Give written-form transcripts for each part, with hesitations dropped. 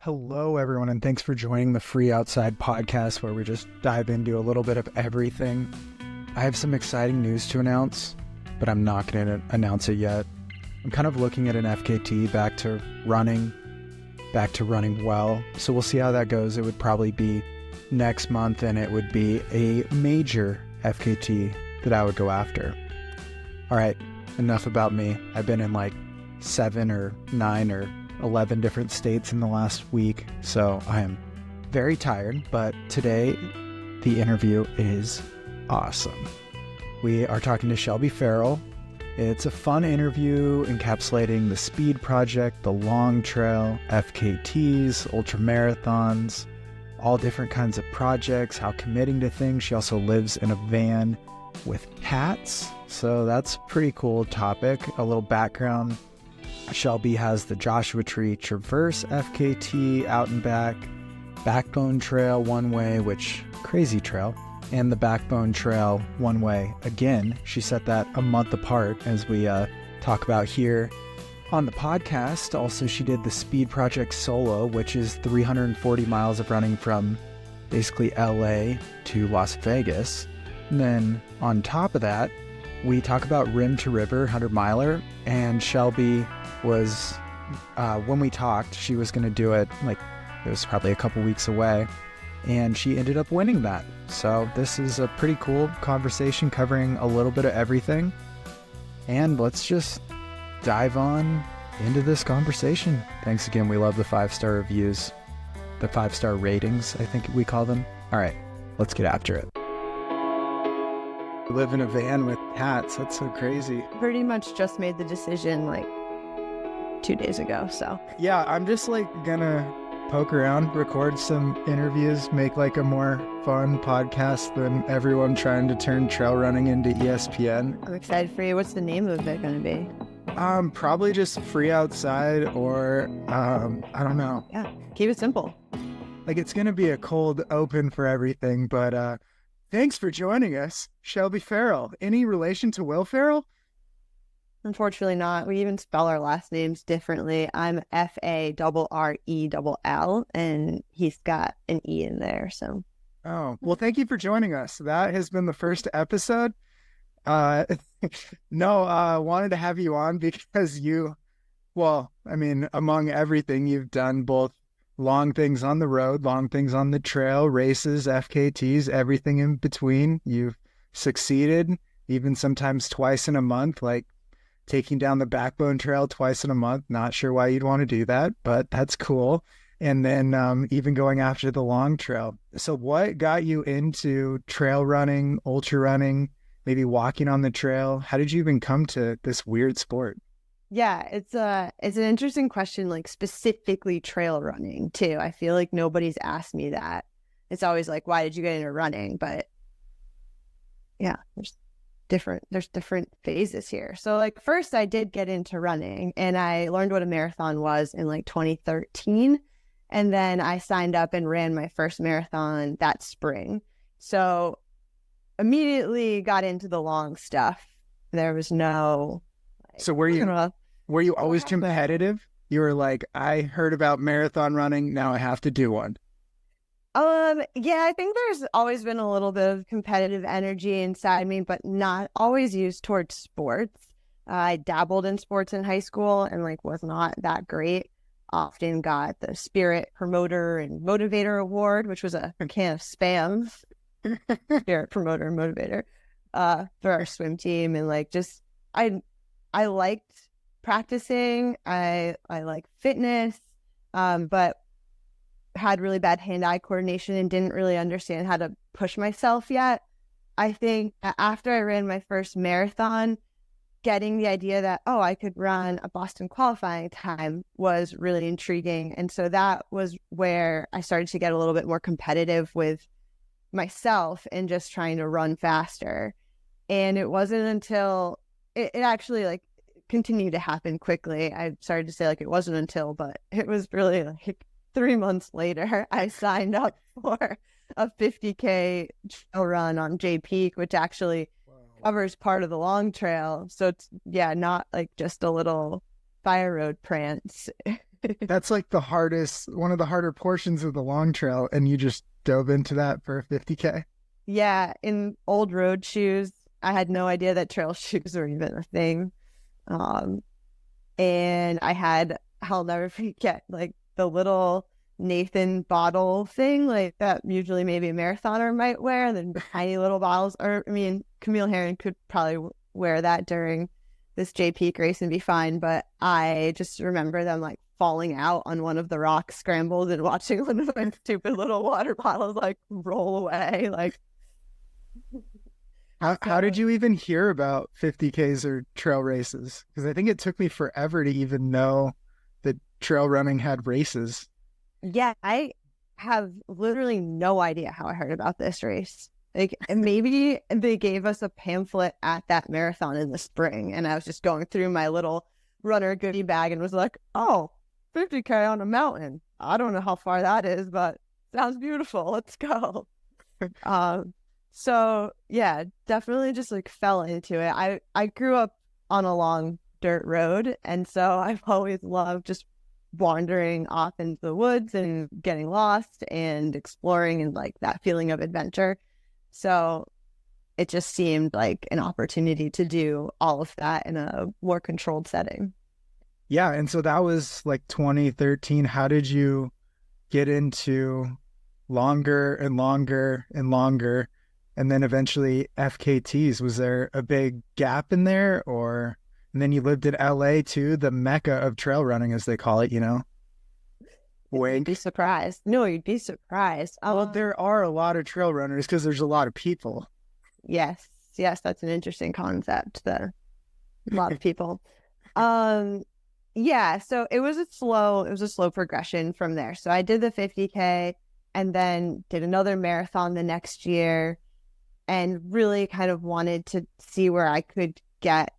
Hello, everyone, and thanks for joining the Free Outside podcast, where we just dive into a little bit of everything. I have some exciting news to announce, but I'm not going to announce it yet. I'm kind of looking at an FKT back to running well. So we'll see how that goes. It would probably be next month, and it would be a major FKT that I would go after. All right, enough about me. I've been in like 7 or 9 or 11 different states in the last week, so I am very tired, but today the interview is awesome. We are talking to Shelby Farrell. It's a fun interview encapsulating the speed project, the Long Trail FKTs, ultra marathons, all different kinds of projects, how committing to things. She also lives in a van with cats, so that's a pretty cool topic. A little background: Shelby has the Joshua Tree Traverse FKT out and back, Backbone Trail one way, which crazy trail, and the Backbone Trail one way again. She set that a month apart, as we talk about here on the podcast. Also, she did the Speed Project Solo, which is 340 miles of running from basically LA to Las Vegas. And then on top of that, we talk about Rim to River 100 miler, and Shelby was, when we talked, she was going to do it, like, it was probably a couple weeks away, and she ended up winning that. So this is a pretty cool conversation covering a little bit of everything, and let's just dive on into this conversation. Thanks again. We love the 5-star reviews, the 5-star ratings, I think we call them. All right, let's get after it. Live in a van with cats. That's so crazy. Pretty much just made the decision like 2 days ago, so. Yeah, I'm just like gonna poke around, record some interviews, make like a more fun podcast than everyone trying to turn trail running into ESPN. I'm excited for you. What's the name of it gonna be? Probably just Free Outside, or I don't know. Yeah, keep it simple. Like, it's gonna be a cold open for everything, but thanks for joining us, Shelby Farrell. Any relation to Will Farrell? Unfortunately not. We even spell our last names differently. I'm Farrell, and he's got an E in there, so. Oh, well, thank you for joining us. That has been the first episode. Wanted to have you on because among everything, you've done both long things on the road, long things on the trail, races, FKTs, everything in between. You've succeeded, even sometimes twice in a month, like taking down the Backbone Trail twice in a month. Not sure why you'd want to do that, but that's cool. And then even going after the Long Trail. So what got you into trail running, ultra running, maybe walking on the trail? How did you even come to this weird sport? Yeah, it's an interesting question, like specifically trail running too. I feel like nobody's asked me that. It's always like, why did you get into running? But yeah, there's different phases here. So like first I did get into running, and I learned what a marathon was in like 2013. And then I signed up and ran my first marathon that spring. So immediately got into the long stuff. There was no. So were you always competitive? You were like, I heard about marathon running, now I have to do one. Yeah, I think there's always been a little bit of competitive energy inside me, but not always used towards sports. I dabbled in sports in high school and like was not that great. Often got the Spirit Promoter and Motivator Award, which was a can of Spam. Spirit Promoter and Motivator for our swim team. And like just I liked practicing. I like fitness, but had really bad hand-eye coordination and didn't really understand how to push myself yet. I think after I ran my first marathon, getting the idea that, oh, I could run a Boston qualifying time was really intriguing. And so that was where I started to get a little bit more competitive with myself and just trying to run faster. And it wasn't until it actually like continued to happen quickly. I started to say like it wasn't until, but it was really like 3 months later, I signed up for a 50K trail run on J Peak, which actually covers part of the Long Trail. So it's, yeah, not like just a little fire road prance. That's like one of the harder portions of the Long Trail, and you just dove into that for a 50K? Yeah, in old road shoes. I had no idea that trail shoes were even a thing. Um, and I'll never forget, like the little Nathan bottle thing, like that usually maybe a marathoner might wear, the tiny little bottles. Or, I mean, Camille Herron could probably wear that during this J Peak race and be fine. But I just remember them like falling out on one of the rock scrambles and watching one of my stupid little water bottles like roll away. Like, How did you even hear about 50Ks or trail races? Because I think it took me forever to even know that trail running had races. yeah, I have literally no idea how I heard about this race. Like, maybe they gave us a pamphlet at that marathon in the spring, and I was just going through my little runner goodie bag and was like, oh, 50K on a mountain. I don't know how far that is, but sounds beautiful. Let's go. So yeah, definitely just like fell into it. I grew up on a long dirt road, and so I've always loved just wandering off into the woods and getting lost and exploring and like that feeling of adventure. So it just seemed like an opportunity to do all of that in a more controlled setting. Yeah, and so that was like 2013. How did you get into longer and longer and longer, and then eventually FKTs? Was there a big gap in there, or and then you lived in LA too, the mecca of trail running, as they call it, you know? You'd be surprised. No, you'd be surprised. Well, there are a lot of trail runners because there's a lot of people. Yes, that's an interesting concept. A lot of people. Yeah, so it was a slow progression from there. So I did the 50K and then did another marathon the next year, and really kind of wanted to see where I could get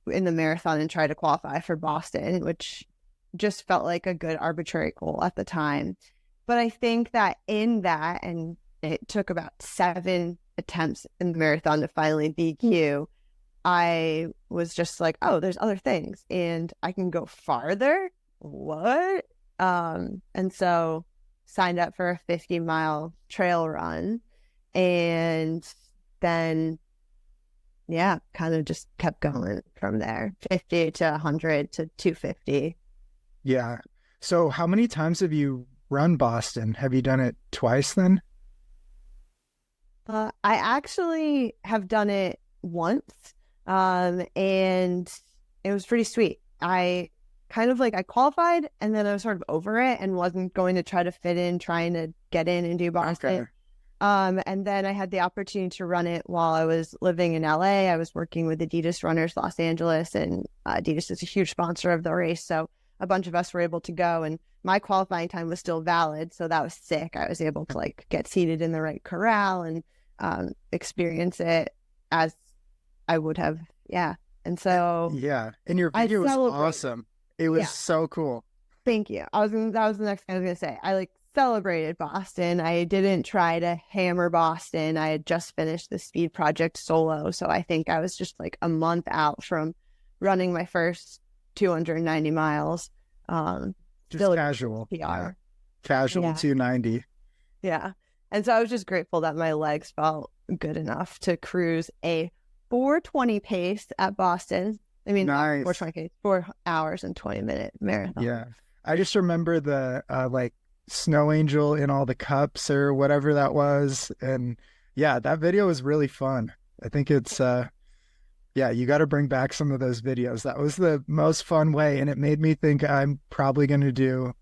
in the marathon and try to qualify for Boston, which just felt like a good arbitrary goal at the time. But I think that in that, and it took about 7 attempts in the marathon to finally BQ, I was just like, oh, there's other things and I can go farther. What? And so signed up for a 50-mile trail run, and then yeah, kind of just kept going from there. 50 to 100 to 250. Yeah. So how many times have you run Boston? Have you done it twice then? I actually have done it once, and it was pretty sweet. I qualified, and then I was sort of over it and wasn't going to try to fit in, trying to get in and do Boston. Okay. And then I had the opportunity to run it while I was living in LA. I was working with Adidas Runners Los Angeles, and Adidas is a huge sponsor of the race. So a bunch of us were able to go, and my qualifying time was still valid. So that was sick. I was able to like get seated in the right corral and experience it as I would have. Yeah. And so yeah. And your video was awesome. It was so cool. Thank you. That was the next thing I was gonna say. I like celebrated Boston. I didn't try to hammer Boston. I had just finished the speed project solo. So I think I was just like a month out from running my first 290 miles. Just casual. PR. Yeah. Casual 290. Yeah. And so I was just grateful that my legs felt good enough to cruise a 4:20 pace at Boston. I mean, nice. 4:20 pace, 4 hours and 20-minute marathon. Yeah. I just remember the like snow angel in all the cups or whatever that was. And yeah, that video was really fun. I think it's, you got to bring back some of those videos. That was the most fun way. And it made me think I'm probably going to do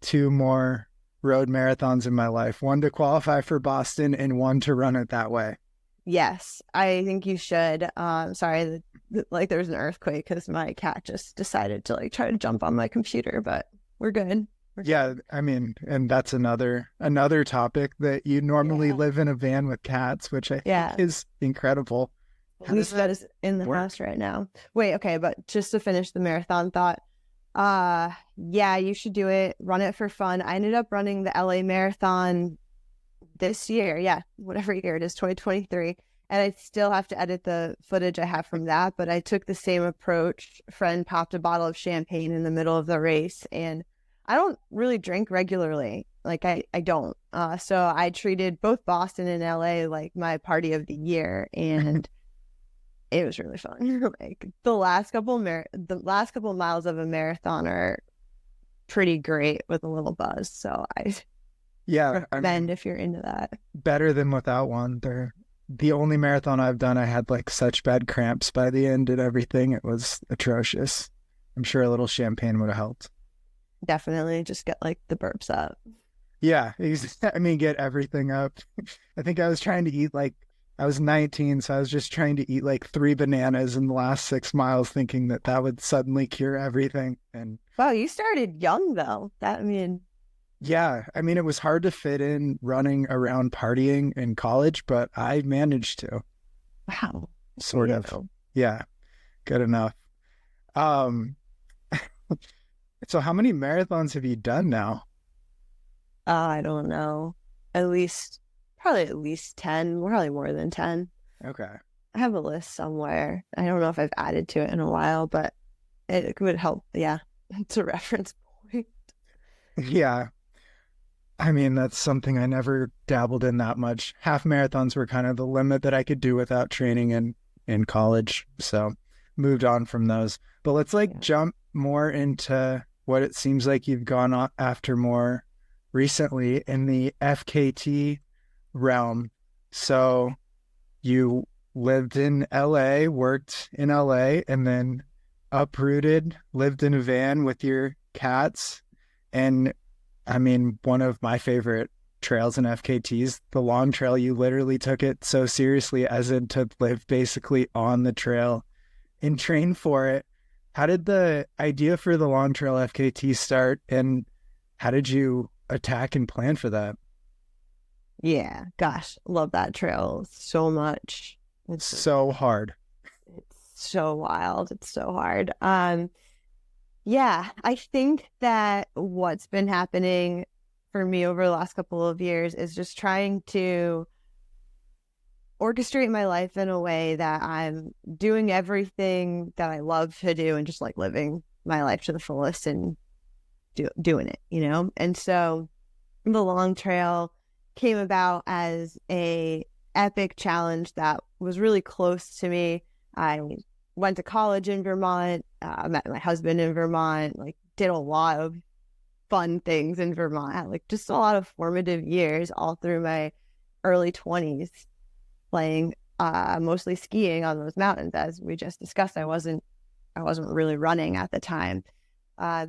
2 more road marathons in my life, 1 to qualify for Boston and 1 to run it that way. Yes, I think you should. Sorry, like there was an earthquake because my cat just decided to like try to jump on my computer, but we're good. I mean, and that's another topic that you normally live in a van with cats, which I think is incredible. At least that is in the house right now. Wait, okay, but just to finish the marathon thought, you should do it. Run it for fun. I ended up running the LA Marathon this year. Whatever year it is, 2023. And I still have to edit the footage I have from that, but I took the same approach. A friend popped a bottle of champagne in the middle of the race, and I don't really drink regularly. Like I don't. So I treated both Boston and LA like my party of the year, and it was really fun. Like the last couple miles of a marathon are pretty great with a little buzz. So I recommend if you're into that. Better than without one. They're the only marathon I've done. I had like such bad cramps by the end and everything. It was atrocious. I'm sure a little champagne would have helped. Definitely just get like the burps up. Yeah, I mean, get everything up. I think I was trying to eat I was 19, so I was just trying to eat like 3 bananas in the last 6 miles, thinking that would suddenly cure everything. And wow, you started young though. Yeah, I mean, it was hard to fit in running around partying in college, but I managed to. Wow. Sort of. Yeah, good enough. So how many marathons have you done now? I don't know. Probably at least 10, probably more than 10. Okay. I have a list somewhere. I don't know if I've added to it in a while, but it would help. Yeah, it's a reference point. Yeah. I mean, that's something I never dabbled in that much. Half marathons were kind of the limit that I could do without training in college. So moved on from those. But let's jump more into what it seems like you've gone after more recently in the FKT realm. So you lived in LA, worked in LA, and then uprooted, lived in a van with your cats. And I mean, one of my favorite trails in FKTs, the Long Trail, you literally took it so seriously as in to live basically on the trail and train for it. How did the idea for the Long Trail FKT start, and how did you attack and plan for that? Yeah, gosh, love that trail so much. It's so hard. It's so wild. It's so hard. Yeah, I think that what's been happening for me over the last couple of years is just trying to orchestrate my life in a way that I'm doing everything that I love to do and just like living my life to the fullest and doing it, you know? And so the Long Trail came about as a epic challenge that was really close to me. I went to college in Vermont, met my husband in Vermont, like did a lot of fun things in Vermont, like just a lot of formative years all through my early 20s, playing mostly skiing on those mountains. As we just discussed, I wasn't really running at the time.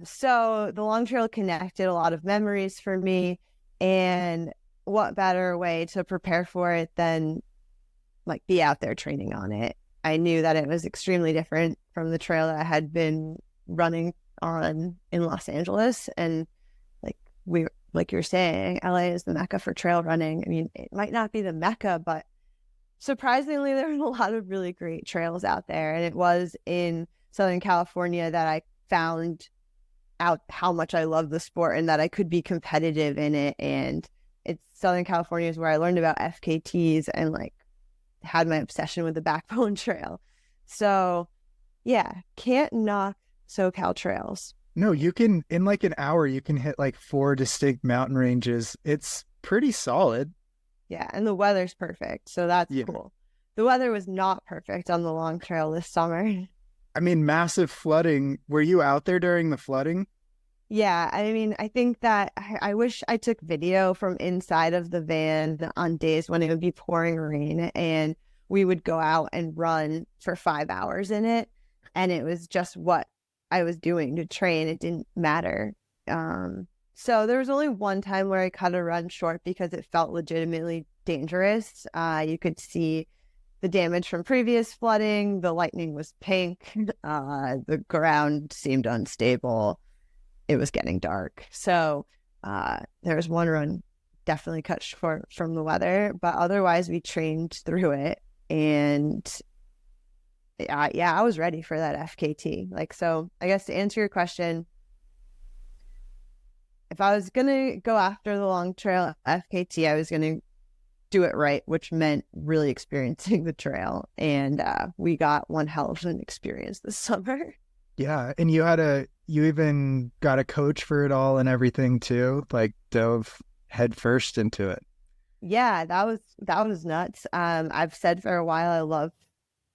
So the Long Trail connected a lot of memories for me, and what better way to prepare for it than like be out there training on it. I knew that it was extremely different from the trail that I had been running on in Los Angeles. And like you're saying, LA is the mecca for trail running. I mean, it might not be the mecca, but surprisingly, there's a lot of really great trails out there. And it was in Southern California that I found out how much I love the sport and that I could be competitive in it. And it's Southern California is where I learned about FKTs and like had my obsession with the Backbone Trail. So yeah, can't knock SoCal trails. No, you can, in like an hour, you can hit like 4 distinct mountain ranges. It's pretty solid. Yeah, and the weather's perfect, so that's cool. The weather was not perfect on the Long Trail this summer. I mean, massive flooding. Were you out there during the flooding? Yeah, I mean, I think that I wish I took video from inside of the van on days when it would be pouring rain and we would go out and run for 5 hours in it. And it was just what I was doing to train. It didn't matter. So there was only one time where I cut a run short because it felt legitimately dangerous. You could see the damage from previous flooding. The lightning was pink. The ground seemed unstable. It was getting dark. So there was one run definitely cut short from the weather, but otherwise we trained through it. And I was ready for that FKT. Like, so I guess to answer your question, if I was going to go after the Long Trail FKT, I was going to do it right, which meant really experiencing the trail. And we got one hell of an experience this summer. Yeah. And you had you even got a coach for it all and everything too, like dove head first into it. Yeah, that was nuts. I've said for a while I love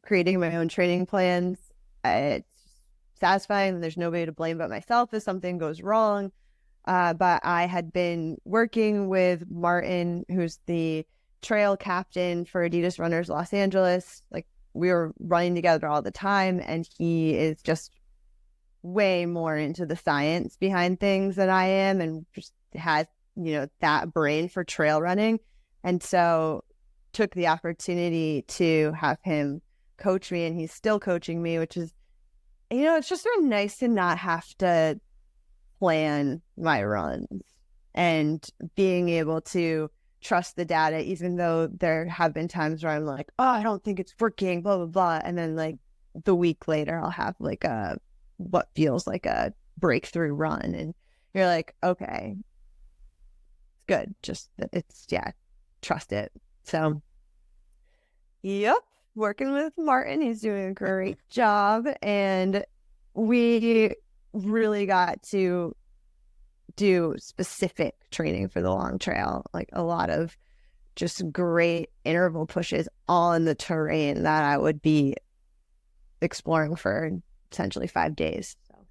creating my own training plans. It's satisfying, and there's nobody to blame but myself if something goes wrong. But I had been working with Martin, who's the trail captain for Adidas Runners Los Angeles. Like, we were running together all the time, and he is just way more into the science behind things than I am, and just has, that brain for trail running. And so took the opportunity to have him coach me, and he's still coaching me, which is, it's just sort of nice to not have to plan my runs and being able to trust the data, even though there have been times where I'm like, oh, I don't think it's working, blah, blah, blah. And then like the week later, I'll have like what feels like a breakthrough run. And you're like, okay, it's good. Just, trust it. So, yep. Working with Martin, he's doing a great job, and we really got to do specific training for the long trail, like a lot of just great interval pushes on the terrain that I would be exploring for essentially 5 days. So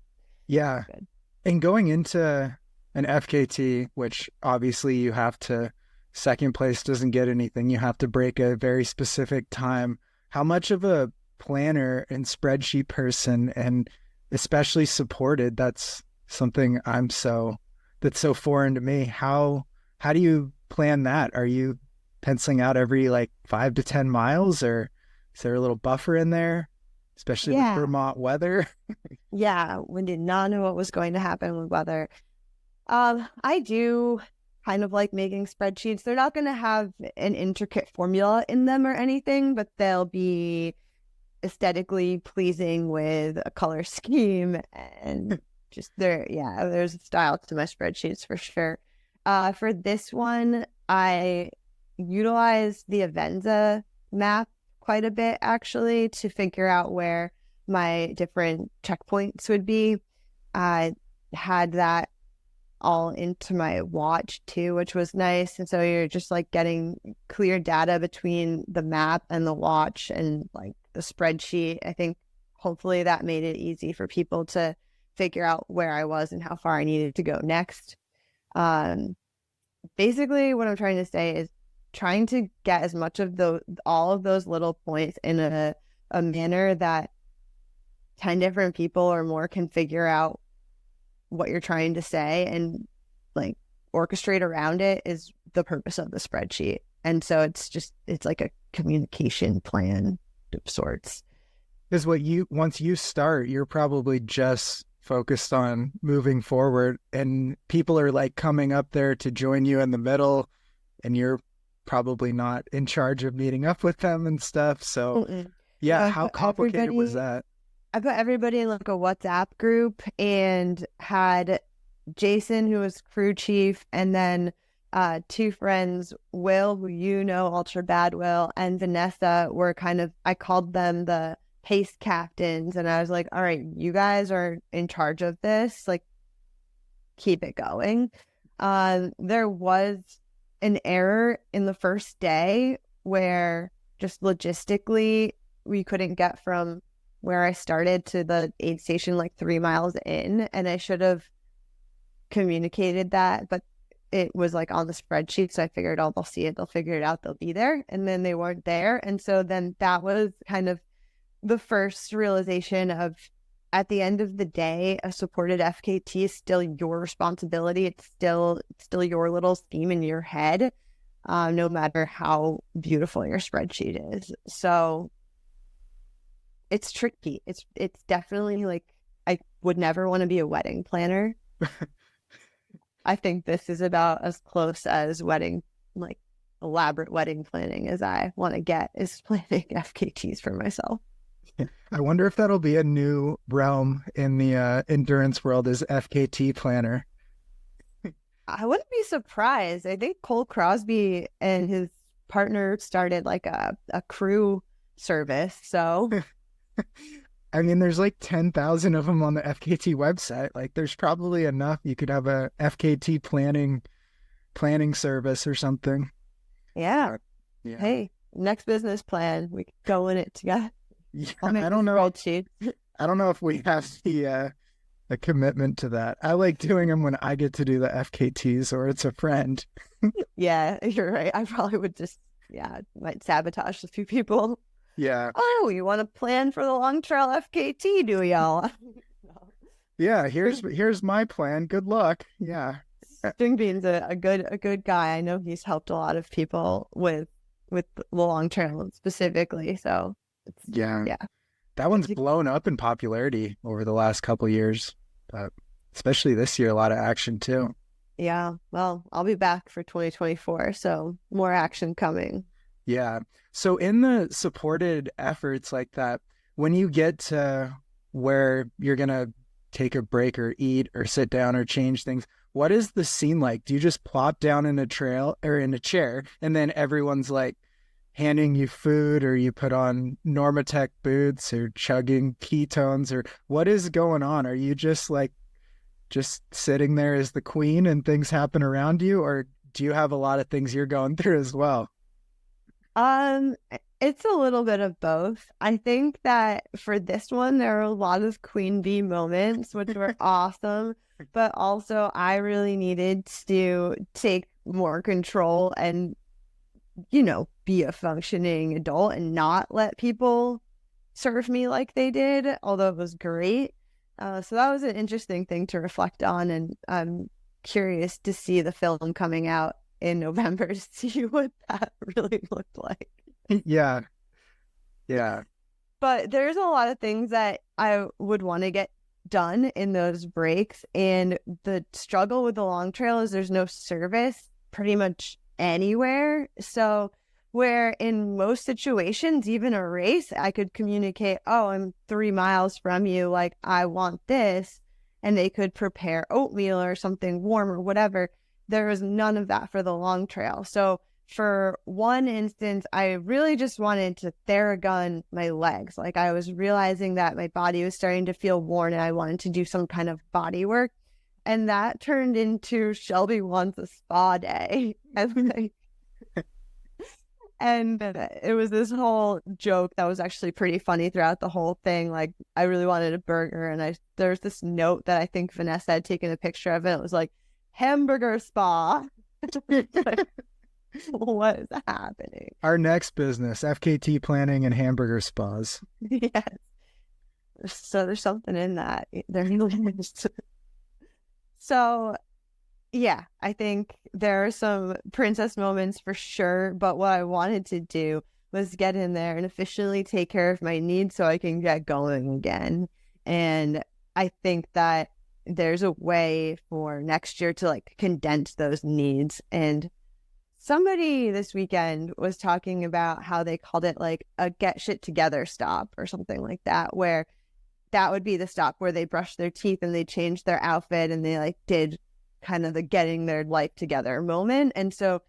yeah, good. And going into an FKT, which obviously you have to, second place doesn't get anything, you have to break a very specific time. How much of a planner and spreadsheet person, and especially supported, that's something that's so foreign to me. How do you plan that? Are you penciling out every like 5 to 10 miles, or is there a little buffer in there, especially with Vermont weather? Yeah, we did not know what was going to happen with weather. I do kind of like making spreadsheets. They're not going to have an intricate formula in them or anything, but they'll be aesthetically pleasing with a color scheme, and just there's a style to my spreadsheets for sure. For this one, I utilized the Avenza map quite a bit, actually, to figure out where my different checkpoints would be. I had that all into my watch too, which was nice. And so you're just like getting clear data between the map and the watch and like the spreadsheet. I think hopefully that made it easy for people to figure out where I was and how far I needed to go next. Basically what I'm trying to say is trying to get as much of all of those little points in a manner that 10 different people or more can figure out what you're trying to say, and like orchestrate around it is the purpose of the spreadsheet. And so it's like a communication plan of sorts. Because once you start, you're probably just focused on moving forward, and people are like coming up there to join you in the middle, and you're probably not in charge of meeting up with them and stuff. So how complicated was that? I put everybody in like a WhatsApp group, and had Jason, who was crew chief, and then 2 friends, Will, who Ultra Bad Will, and Vanessa were I called them the pace captains, and I was like, all right, you guys are in charge of this, like keep it going. There was an error in the first day where just logistically we couldn't get from where I started to the aid station like 3 miles in, and I should have communicated that, but it was like on the spreadsheet, so I figured, oh, they'll see it, they'll figure it out, they'll be there, and then they weren't there. And so then that was kind of the first realization of, at the end of the day, a supported FKT is still your responsibility. It's still your little scheme in your head, no matter how beautiful your spreadsheet is. So it's tricky. It's definitely like, I would never want to be a wedding planner. I think this is about as close as elaborate wedding planning as I want to get, is planning FKTs for myself. I wonder if that'll be a new realm in the endurance world, is FKT planner. I wouldn't be surprised. I think Cole Crosby and his partner started like a crew service. So I mean, there's like 10,000 of them on the FKT website. Like there's probably enough. You could have a FKT planning service or something. Yeah. Yeah. Hey, next business plan. We could go in it together. Yeah, I'll make I don't know. spreadsheet. I don't know if we have the commitment to that. I like doing them when I get to do the FKTs or it's a friend. Yeah, you're right. I probably would just, might sabotage a few people. Yeah. Oh, you want to plan for the Long Trail FKT, do y'all? Yeah, here's my plan. Good luck. Yeah. String Bean's a good guy. I know he's helped a lot of people with the Long Trail specifically. So yeah. That one's blown up in popularity over the last couple of years, but especially this year, a lot of action too. Yeah. Well, I'll be back for 2024, so more action coming. Yeah. So in the supported efforts like that, when you get to where you're going to take a break or eat or sit down or change things, what is the scene like? Do you just plop down in a chair and then everyone's like handing you food, or you put on Normatec boots or chugging ketones, or what is going on? Are you just sitting there as the queen and things happen around you, or do you have a lot of things you're going through as well? It's a little bit of both. I think that for this one, there are a lot of queen bee moments, which were awesome, but also I really needed to take more control and, be a functioning adult and not let people serve me like they did, although it was great. So that was an interesting thing to reflect on, and I'm curious to see the film coming out in November to see what that really looked like. Yeah. But there's a lot of things that I would want to get done in those breaks, and the struggle with the Long Trail is there's no service pretty much anywhere. So where in most situations, even a race, I could communicate, oh, I'm 3 miles from you, like I want this, and they could prepare oatmeal or something warm or whatever. There was none of that for the Long Trail. So for one instance, I really just wanted to Theragun my legs. Like I was realizing that my body was starting to feel worn and I wanted to do some kind of body work. And that turned into Shelby wants a spa day. And it was this whole joke that was actually pretty funny throughout the whole thing. Like I really wanted a burger, and there's this note that I think Vanessa had taken a picture of, and it was like, hamburger spa. Like, what is happening? Our next business, FKT planning and hamburger spas. Yes. So there's something in that. So yeah, I think there are some princess moments for sure, but what I wanted to do was get in there and officially take care of my needs so I can get going again. And I think that there's a way for next year to like condense those needs. And somebody this weekend was talking about how they called it like a get shit together stop or something like that, where that would be the stop where they brushed their teeth and they changed their outfit and they like did kind of the getting their life together moment. And so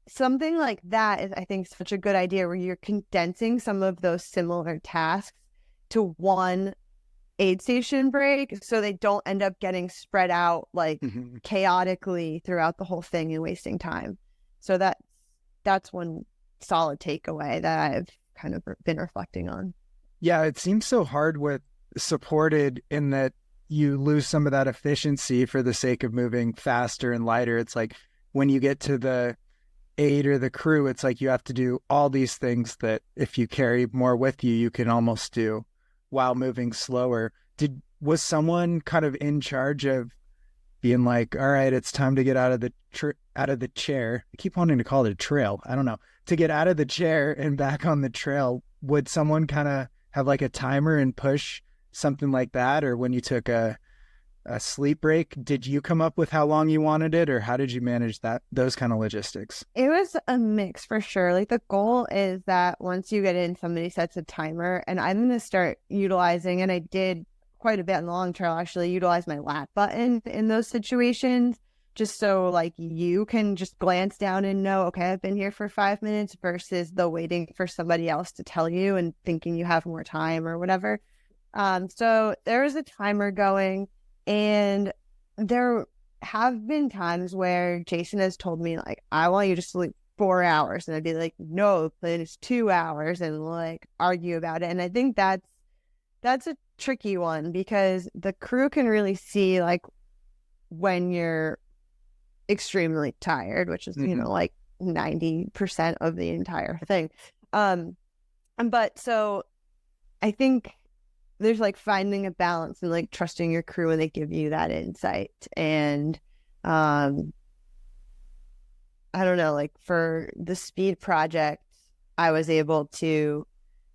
something like that is, I think, such a good idea, where you're condensing some of those similar tasks to one aid station break so they don't end up getting spread out like chaotically throughout the whole thing and wasting time. So that's one solid takeaway that I've kind of been reflecting on. Yeah, it seems so hard with supported in that you lose some of that efficiency for the sake of moving faster and lighter. It's like when you get to the aid or the crew, it's like you have to do all these things that if you carry more with you, you can almost do while moving slower. Was someone kind of in charge of being like, all right, it's time to get out of the chair? I keep wanting to call it a trail. I don't know. To get out of the chair and back on the trail, would someone kind of have like a timer and push something like that? Or when you took a sleep break, did you come up with how long you wanted it, or how did you manage those kind of logistics? It was a mix for sure. Like the goal is that once you get in, somebody sets a timer, and I'm going to start utilizing, and I did quite a bit in the Long Trail actually, utilize my lap button in those situations, just so like you can just glance down and know, okay, I've been here for 5 minutes, versus the waiting for somebody else to tell you and thinking you have more time or whatever. So there was a timer going, and there have been times where Jason has told me, like, I want you to sleep 4 hours. And I'd be like, no, the plan is 2 hours, and like argue about it. And I think that's a tricky one, because the crew can really see like when you're extremely tired, which is, like 90% of the entire thing. But so I think there's like finding a balance and like trusting your crew when they give you that insight. And I don't know, like for the speed project, I was able to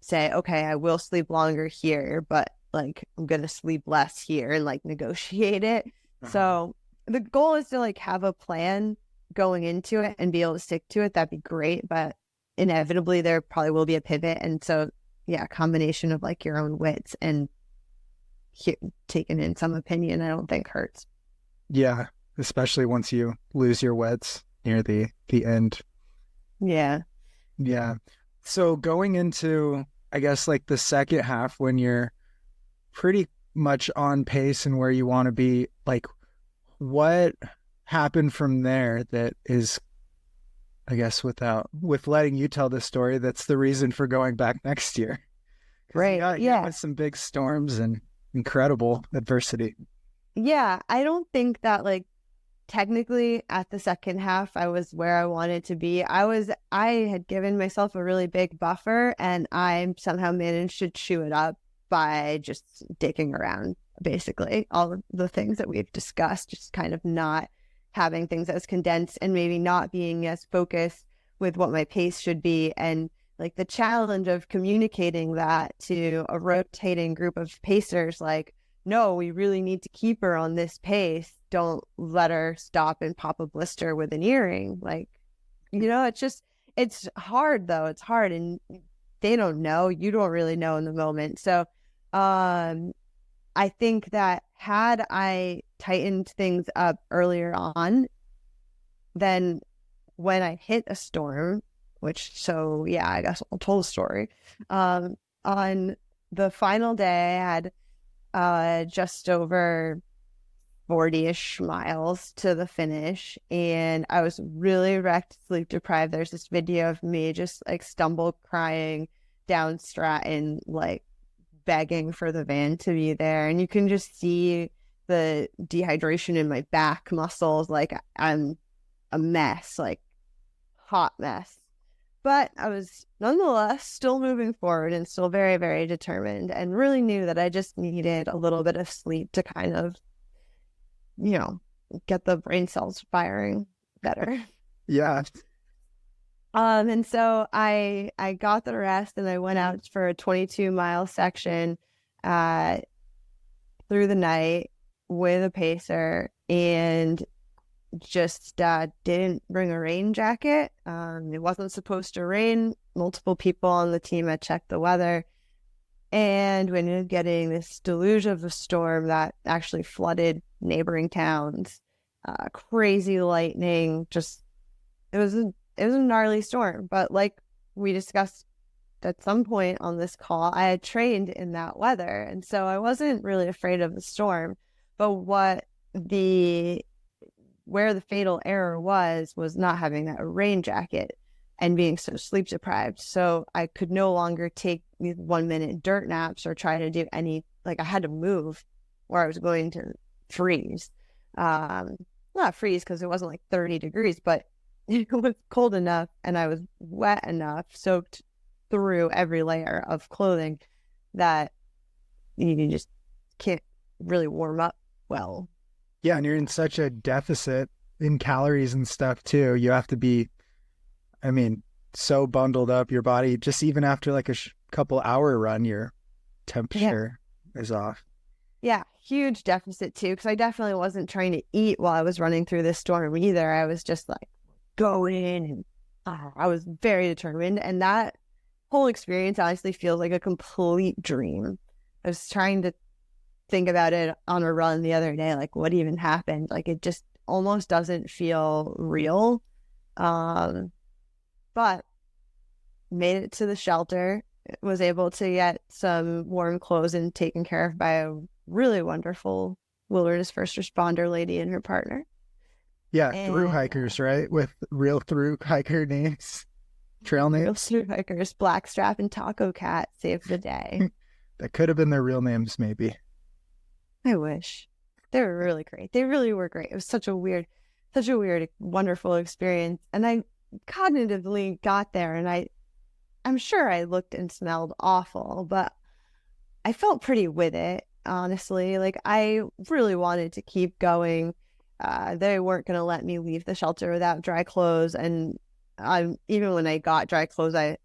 say, okay, I will sleep longer here, but like I'm gonna sleep less here, and like negotiate it. So the goal is to like have a plan going into it and be able to stick to it. That'd be great, but inevitably there probably will be a pivot. And so yeah, a combination of like your own wits and taking in some opinion, I don't think hurts. Yeah, especially once you lose your wits near the end. Yeah. So going into, I guess, like the second half, when you're pretty much on pace and where you want to be, like what happened from there that is, I guess, with letting you tell this story, that's the reason for going back next year. Right. Yeah. With some big storms and incredible adversity. Yeah. I don't think that like technically at the second half I was where I wanted to be. I had given myself a really big buffer, and I somehow managed to chew it up by just dicking around, basically all of the things that we've discussed, just kind of not having things as condensed and maybe not being as focused with what my pace should be. And like the challenge of communicating that to a rotating group of pacers, like, no, we really need to keep her on this pace. Don't let her stop and pop a blister with an earring. Like, it's hard though. It's hard, and they don't know. You don't really know in the moment. So I think that had I tightened things up earlier on, then when I hit a storm, I guess I'll tell the story. On the final day, I had just over 40-ish miles to the finish, and I was really wrecked, sleep deprived. There's this video of me just like stumble crying down Stratton, like begging for the van to be there, and you can just see the dehydration in my back muscles. Like I'm a mess, like hot mess. But I was nonetheless still moving forward and still very, very determined, and really knew that I just needed a little bit of sleep to kind of, get the brain cells firing better. Yeah. And so I got the rest, and I went out for a 22-mile section through the night with a pacer, and just didn't bring a rain jacket. It wasn't supposed to rain. Multiple people on the team had checked the weather, and we ended up getting this deluge of a storm that actually flooded neighboring towns. Crazy lightning. Just it was a gnarly storm. But like we discussed at some point on this call, I had trained in that weather, and so I wasn't really afraid of the storm. But where the fatal error was not having that rain jacket and being so sleep deprived. So I could no longer take these 1-minute dirt naps or try to do I had to move, or I was going to freeze. Not freeze because it wasn't like 30 degrees, but it was cold enough, and I was wet enough, soaked through every layer of clothing, that you just can't really warm up well. Yeah, and you're in such a deficit in calories and stuff too. You have to be, so bundled up. Your body, just even after like a couple hour run, your temperature is off. Yeah, huge deficit too, because I definitely wasn't trying to eat while I was running through this storm either. I was just like going, and I was very determined. And that whole experience honestly feels like a complete dream. I was trying to think about it on a run the other day, like what even happened. Like it just almost doesn't feel real. But made it to the shelter, was able to get some warm clothes and taken care of by a really wonderful wilderness first responder lady and her partner. Yeah, through And hikers, right? With real through hiker names, trail real names. through hikers, Blackstrap and Taco Cat saved the day. That could have been their real names, maybe. I wish. They were really great. They really were great. It was such a weird, wonderful experience. And I cognitively got there, and I'm sure I looked and smelled awful, but I felt pretty with it, honestly. Like, I really wanted to keep going. They weren't going to let me leave the shelter without dry clothes. And even when I got dry clothes, I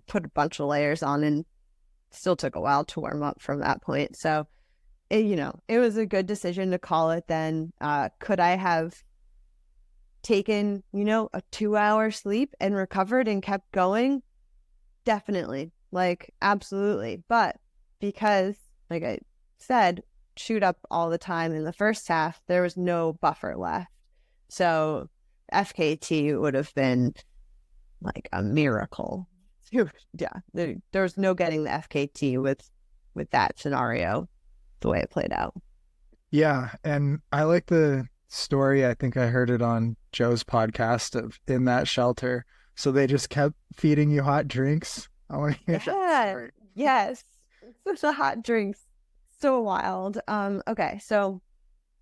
put a bunch of layers on, and still took a while to warm up from that point. So, it was a good decision to call it then. Could I have taken, a 2-hour sleep and recovered and kept going? Definitely. Like, absolutely. But because, like I said, shoot up all the time in the first half, there was no buffer left. So FKT would have been like a miracle. Yeah, there was no getting the FKT with that scenario the way it played out. Yeah, and I like the story. I think I heard it on Joe's podcast of in that shelter. So they just kept feeding you hot drinks. I want to hear that story. Yes, such a hot drinks, so wild. Okay, so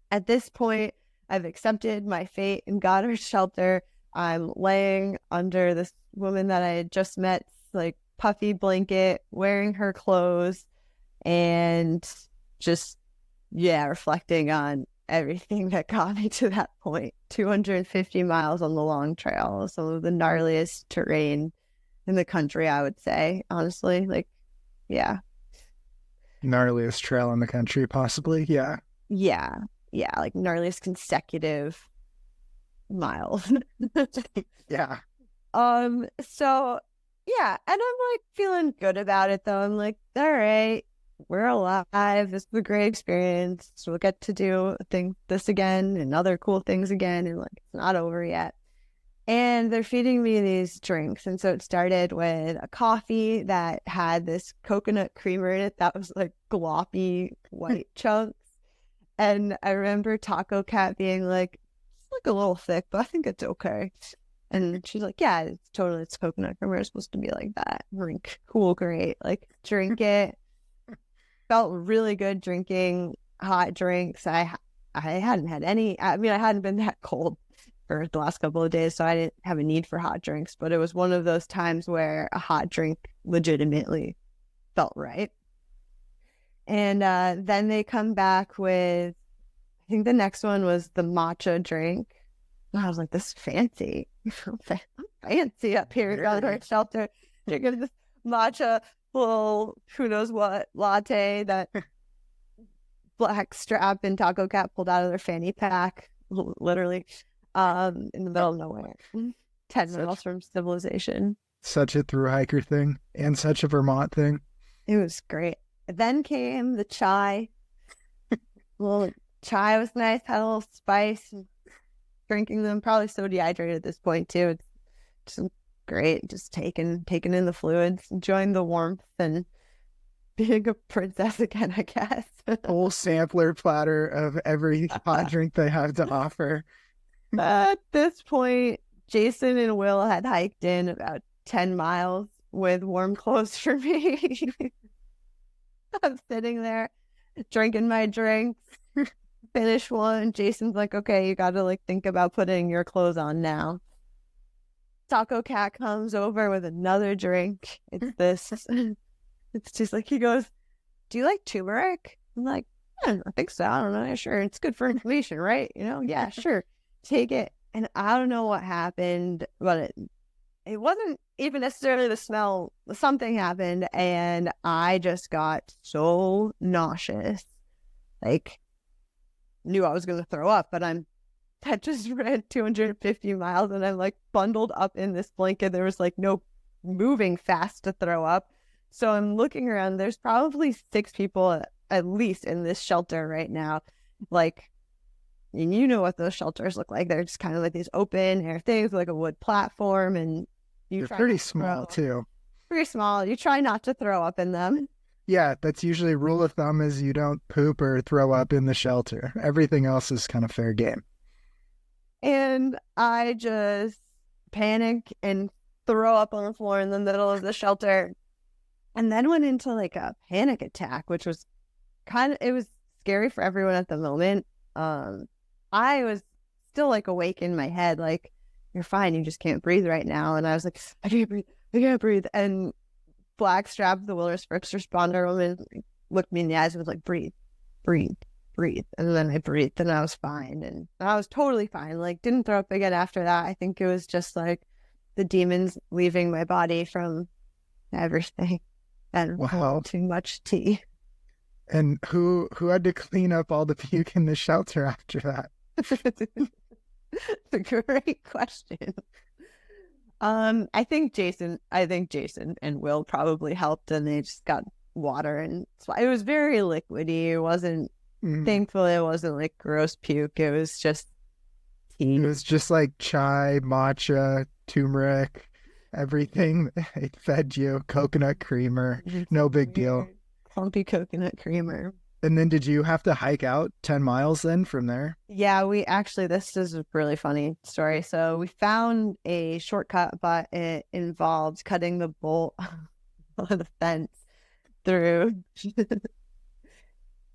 at this point, I've accepted my fate and got our shelter. I'm laying under this woman that I had just met, like puffy blanket, wearing her clothes, and just, reflecting on everything that got me to that point. 250 miles on the Long Trail, some of the gnarliest terrain in the country, I would say, honestly. Like, yeah. Gnarliest trail in the country, possibly. Yeah. Yeah. Yeah. Like gnarliest consecutive miles. Yeah. So yeah. And I'm like feeling good about it though. I'm like, all right, we're alive. This was a great experience. So we'll get to do this again and other cool things again. And like, it's not over yet. And they're feeding me these drinks. And so it started with a coffee that had this coconut creamer in it that was like gloppy white chunks. And I remember Taco Cat being like, it's like a little thick, but I think it's okay. And she's like, yeah, it's coconut creamer. It's supposed to be like that. Drink, cool, great. Like, drink it. Felt really good drinking hot drinks. I hadn't had any, I hadn't been that cold for the last couple of days, so I didn't have a need for hot drinks, but it was one of those times where a hot drink legitimately felt right. And then they come back with, I think the next one was the matcha drink. And I was like, this is fancy. I'm fancy up here at our shelter. Drinking this matcha little who knows what latte that Blackstrap and Taco Cat pulled out of their fanny pack, literally, in the middle of nowhere, 10 miles from civilization. Such a through hiker thing and such a Vermont thing. It was great. Then came the chai. Well, chai was nice, had a little spice. Drinking them, probably so dehydrated at this point too. It's just great, just taking in the fluids, enjoying the warmth, and being a princess again, I guess. Whole sampler platter of every hot drink they have to offer. At this point, Jason and Will had hiked in about 10 miles with warm clothes for me. I'm sitting there drinking my drinks, finish one. Jason's like, okay, you got to like think about putting your clothes on now. Taco Cat comes over with another drink. It's just like, he goes, do you like turmeric? I'm like, I think so. I don't know. Yeah, sure. It's good for inflammation, right? Yeah, sure. Take it. And I don't know what happened, but it wasn't even necessarily the smell. Something happened, and I just got so nauseous. Like, knew I was going to throw up, but I just ran 250 miles, and I'm like bundled up in this blanket. There was like no moving fast to throw up. So I'm looking around. There's probably 6 people at least in this shelter right now. Like, and you know what those shelters look like. They're just kind of like these open air things, like a wood platform, and they're pretty small too. Pretty small. You try not to throw up in them. Yeah, that's usually rule of thumb is you don't poop or throw up in the shelter. Everything else is kind of fair game. And I just panic and throw up on the floor in the middle of the shelter. And then went into like a panic attack, which was it was scary for everyone at the moment. I was still like awake in my head, like, you're fine, you just can't breathe right now. And I was like, I can't breathe. And Blackstrap, the wilderness first responder woman, looked me in the eyes and was like, breathe. And then I breathed and I was fine. And I was totally fine. Like, didn't throw up again after that. I think it was just like the demons leaving my body from everything and Wow. too much tea. And who had to clean up all the puke in the shelter after that? It's a great question. I think Jason and Will probably helped, and they just got water, and it was very liquidy. It wasn't, thankfully, it wasn't like gross puke. It was just tea. It was just like chai, matcha, turmeric, everything they fed you, coconut creamer, no big deal. Clumpy coconut creamer. And then did you have to hike out 10 miles then from there? Yeah, this is a really funny story. So we found a shortcut, but it involved cutting the bolt on the fence through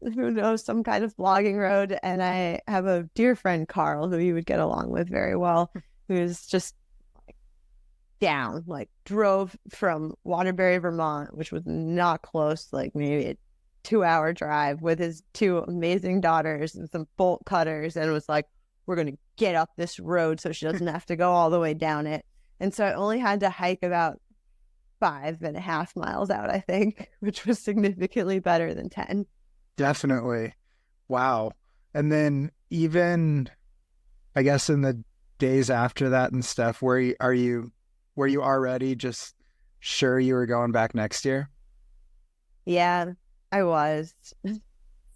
who knows, some kind of logging road. And I have a dear friend, Carl, who you would get along with very well, who's just down, like drove from Waterbury, Vermont, which was not close, like maybe a 2-hour drive, with his 2 amazing daughters and some bolt cutters, and was like, we're going to get up this road so she doesn't have to go all the way down it. And so I only had to hike about 5.5 miles out, I think, which was significantly better than 10. Definitely. Wow. And then even, I guess, in the days after that and stuff, were you already just sure you were going back next year? Yeah, I was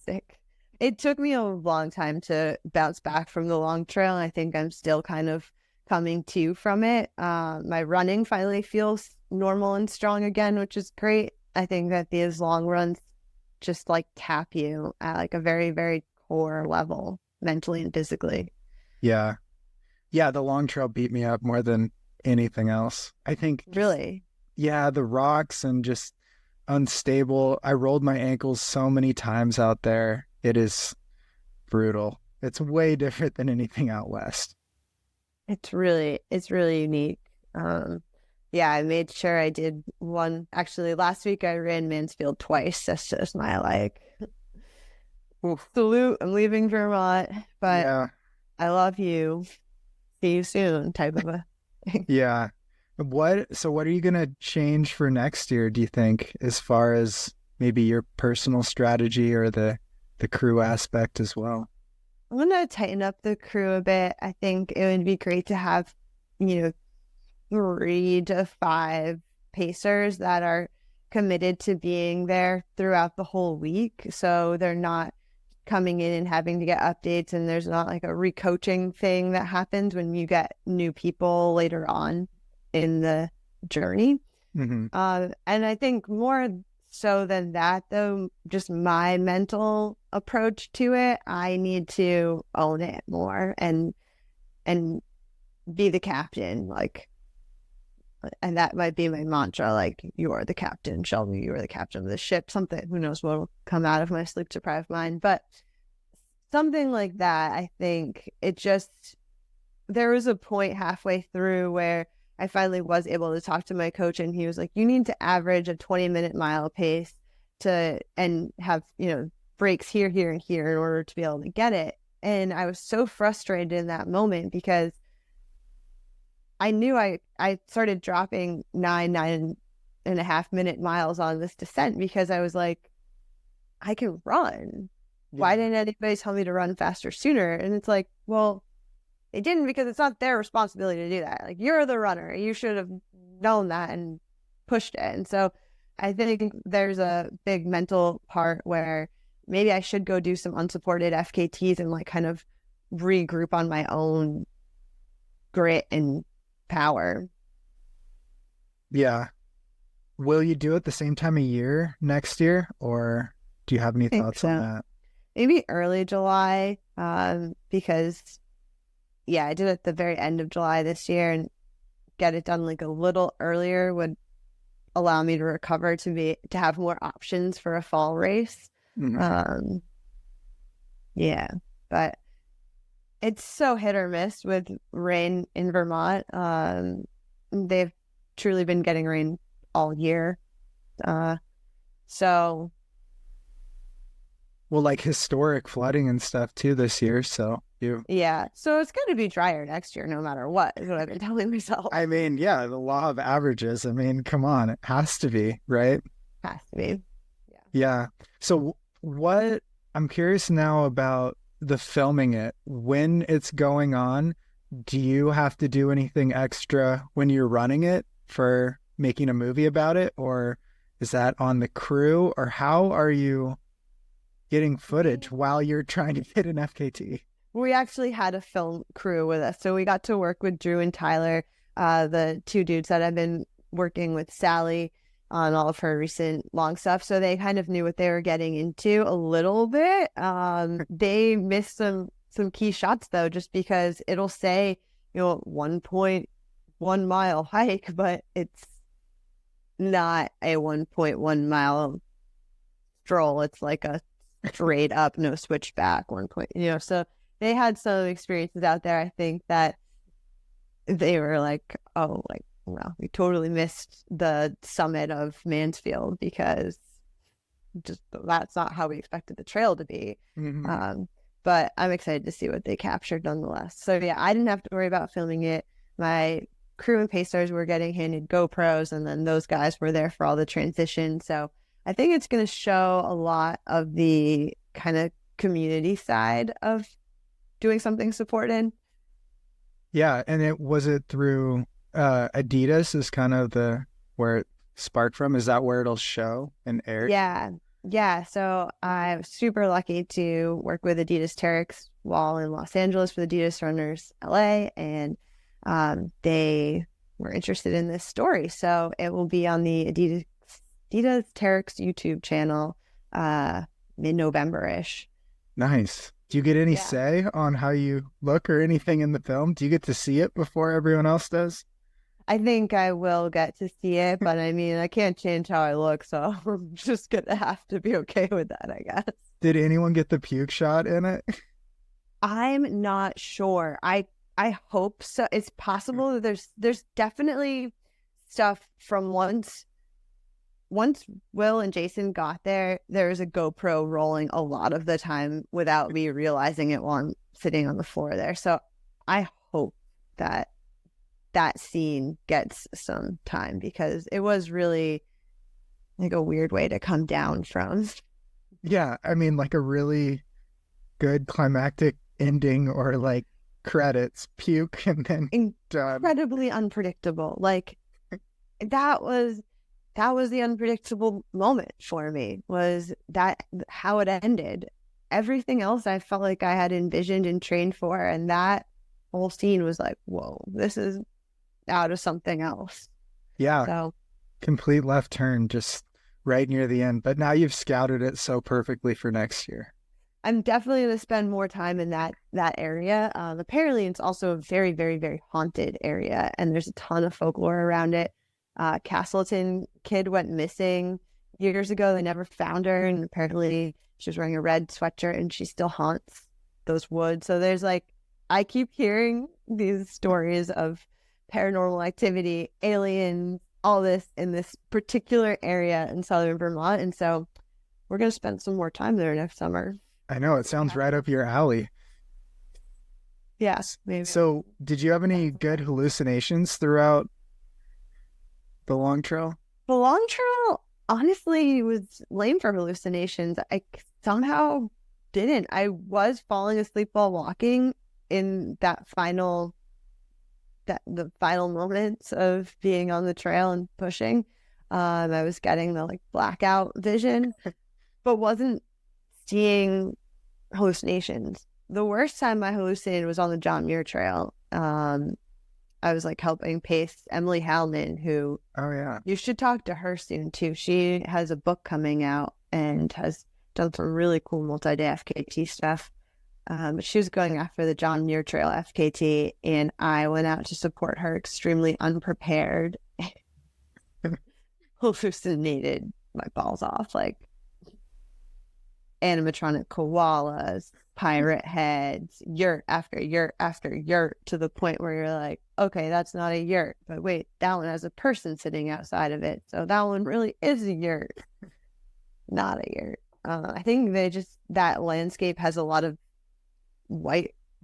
sick. It took me a long time to bounce back from the Long Trail. I think I'm still kind of coming to from it. My running finally feels normal and strong again, which is great. I think that these long runs just like tap you at like a very, very core level, mentally and physically. Yeah. Yeah, the Long Trail beat me up more than anything else. I think. Really? Yeah, the rocks and just unstable. I rolled my ankles so many times out there. It is brutal. It's way different than anything out west. It's really unique. Yeah, I made sure I did one. Actually, last week I ran Mansfield twice. That's just my like salute. I'm leaving Vermont, but yeah. I love you. See you soon type of a thing. Yeah. So what are you going to change for next year, do you think, as far as maybe your personal strategy or the crew aspect as well? I'm going to tighten up the crew a bit. I think it would be great to have, 3 to 5 pacers that are committed to being there throughout the whole week. So they're not coming in and having to get updates, and there's not like a recoaching thing that happens when you get new people later on in the journey. And I think more so than that, though, just my mental approach to it, I need to own it more and be the captain, like, and that might be my mantra, like, you are the captain, Shelby, you are the captain of the ship, something, who knows what will come out of my sleep deprived mind, but something like that. I think there was a point halfway through where I finally was able to talk to my coach, and he was like, you need to average a 20-minute mile pace and have, breaks here, here, and here in order to be able to get it. And I was so frustrated in that moment because I knew I started dropping 9.5 minute miles on this descent because I was like, I can run. Yeah. Why didn't anybody tell me to run faster sooner? And it's like, well, they didn't, because it's not their responsibility to do that. Like, you're the runner. You should have known that and pushed it. And so I think there's a big mental part where maybe I should go do some unsupported FKTs and like kind of regroup on my own grit and power. Yeah. will you do it the same time of year next year, or do you have any thoughts on that? Maybe early July, because I did it at the very end of July this year, and get it done like a little earlier would allow me to recover to have more options for a fall race. Mm-hmm. But it's so hit or miss with rain in Vermont. They've truly been getting rain all year. So well, like historic flooding and stuff too this year. So so it's going to be drier next year, no matter what, is what I've been telling myself. I mean, the law of averages. I mean, come on, it has to be, right? Has to be. Yeah. So what I'm curious now about the filming it when it's going on. Do you have to do anything extra when you're running it for making a movie about it, or is that on the crew, or how are you getting footage while you're trying to fit an FKT? We actually had a film crew with us, so we got to work with Drew and Tyler, the two dudes that have been working with Sally on all of her recent long stuff. So they kind of knew what they were getting into a little bit. They missed some key shots though, just because it'll say 1.1 mile hike, but it's not a 1.1 mile stroll. It's like a straight up, no switchback 1 point. So they had some experiences out there. I think that they were like, oh, like, well, we totally missed the summit of Mansfield because just that's not how we expected the trail to be. Mm-hmm. But I'm excited to see what they captured nonetheless. So I didn't have to worry about filming it. My crew and pacers were getting handed GoPros, and then those guys were there for all the transition. So I think it's going to show a lot of the kind of community side of doing something supported. Yeah, and was it through Adidas is kind of where it sparked from? Is that where it'll show and air? Yeah. So I'm super lucky to work with Adidas Terex while in Los Angeles for the Adidas Runners LA, and they were interested in this story. So it will be on the Adidas Terex YouTube channel mid-November-ish. Nice. Do you get any say on how you look or anything in the film? Do you get to see it before everyone else does? I think I will get to see it, but I mean, I can't change how I look, so I'm just going to have to be okay with that, I guess. Did anyone get the puke shot in it? I'm not sure. I hope so. It's possible that there's definitely stuff from once Will and Jason got there was a GoPro rolling a lot of the time without me realizing it while I'm sitting on the floor there. So I hope that scene gets some time, because it was really like a weird way to come down from. Yeah, I mean, like a really good climactic ending, or like credits, puke, and then incredibly unpredictable. Like that was the unpredictable moment for me, was that how it ended. Everything else I felt like I had envisioned and trained for, and that whole scene was like, whoa, this is out of something else. Yeah. So complete left turn just right near the end. But now you've scouted it so perfectly for next year. I'm definitely going to spend more time in that area. Apparently it's also a very, very, very haunted area, and there's a ton of folklore around it. Castleton kid went missing years ago. They never found her, and apparently she was wearing a red sweatshirt, and she still haunts those woods. So there's I keep hearing these stories of paranormal activity, aliens, all this in this particular area in southern Vermont. And so we're going to spend some more time there next summer. I know, it sounds right up your alley. Yes. Maybe. So did you have any good hallucinations throughout the Long Trail? The Long Trail, honestly, was lame for hallucinations. I somehow didn't. I was falling asleep while walking in the final moments of being on the trail and pushing. I was getting the blackout vision, but wasn't seeing hallucinations. The worst time I hallucinated was on the John Muir Trail. I was like helping pace Emily Hellman, who Oh yeah. you should talk to her soon too. She has a book coming out and has done some really cool multi-day FKT stuff. She was going after the John Muir Trail FKT, and I went out to support her, extremely unprepared, hallucinated my balls off, like animatronic koalas, pirate heads, yurt after yurt after yurt, to the point where you're like, okay, that's not a yurt, but wait, that one has a person sitting outside of it, so that one really is a yurt, not a yurt. I think that landscape has a lot of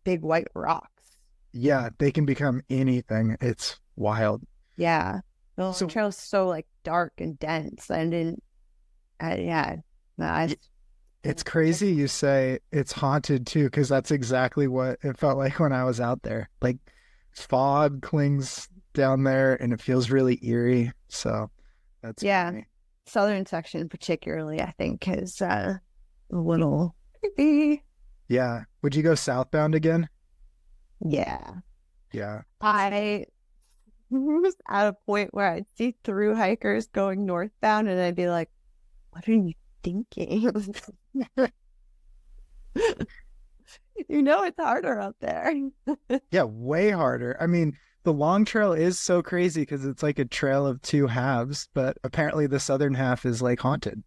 big white rocks. Yeah, they can become anything. It's wild. Yeah. The trail's so like dark and dense. It's crazy you say it's haunted too, because that's exactly what it felt like when I was out there. Like fog clings down there and it feels really eerie. So that's funny. Southern section particularly, I think, is a little creepy. Yeah. Would you go southbound again? Yeah. Yeah. I was at a point where I'd see through hikers going northbound and I'd be like, what are you thinking? It's harder out there. Yeah, way harder. I mean, the Long Trail is so crazy because it's like a trail of two halves, but apparently the southern half is like haunted.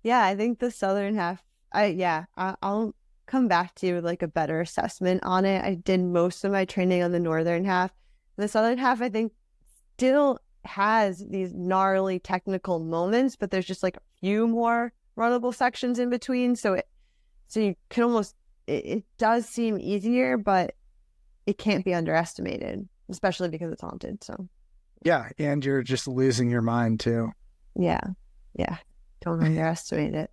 Yeah, I think the southern half, I'll come back to you with like a better assessment on it. I did most of my training on the northern half. The southern half, I think, still has these gnarly technical moments, but there's just like a few more runnable sections in between. So you can almost, it does seem easier, but it can't be underestimated, especially because it's haunted. So yeah, and you're just losing your mind too. Yeah. Don't underestimate it.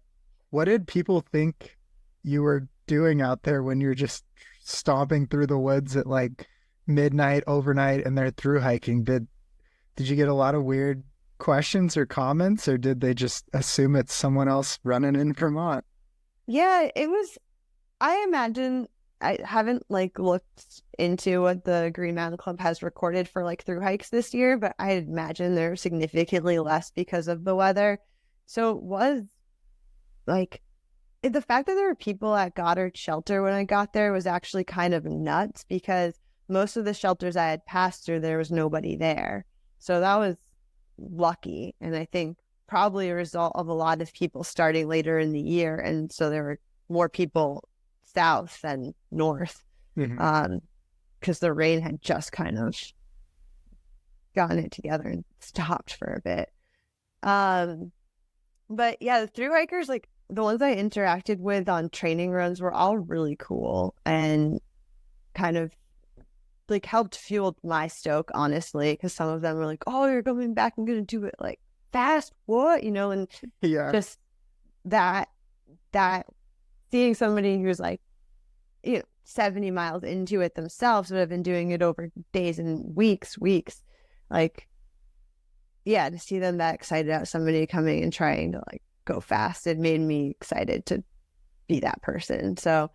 What did people think you were doing out there when you're just stomping through the woods at like midnight, overnight, and they're through hiking? Did you get a lot of weird questions or comments, or did they just assume it's someone else running in Vermont? Yeah, it was, I imagine, I haven't like looked into what the Green Mountain Club has recorded for like through hikes this year, but I imagine they're significantly less because of the weather. So it was like, the fact that there were people at Goddard Shelter when I got there was actually kind of nuts, because most of the shelters I had passed through, there was nobody there. So that was lucky. And I think probably a result of a lot of people starting later in the year. And so there were more people south than north, because the rain had just kind of gotten it together and stopped for a bit. But yeah, the through hikers, like the ones I interacted with on training runs, were all really cool and kind of like helped fuel my stoke, honestly, because some of them were like, oh, you're coming back, I'm gonna do it like fast, what, and just that seeing somebody who's like 70 miles into it themselves, but have been doing it over days and weeks, like, yeah, to see them that excited about somebody coming and trying to like go fast, it made me excited to be that person. So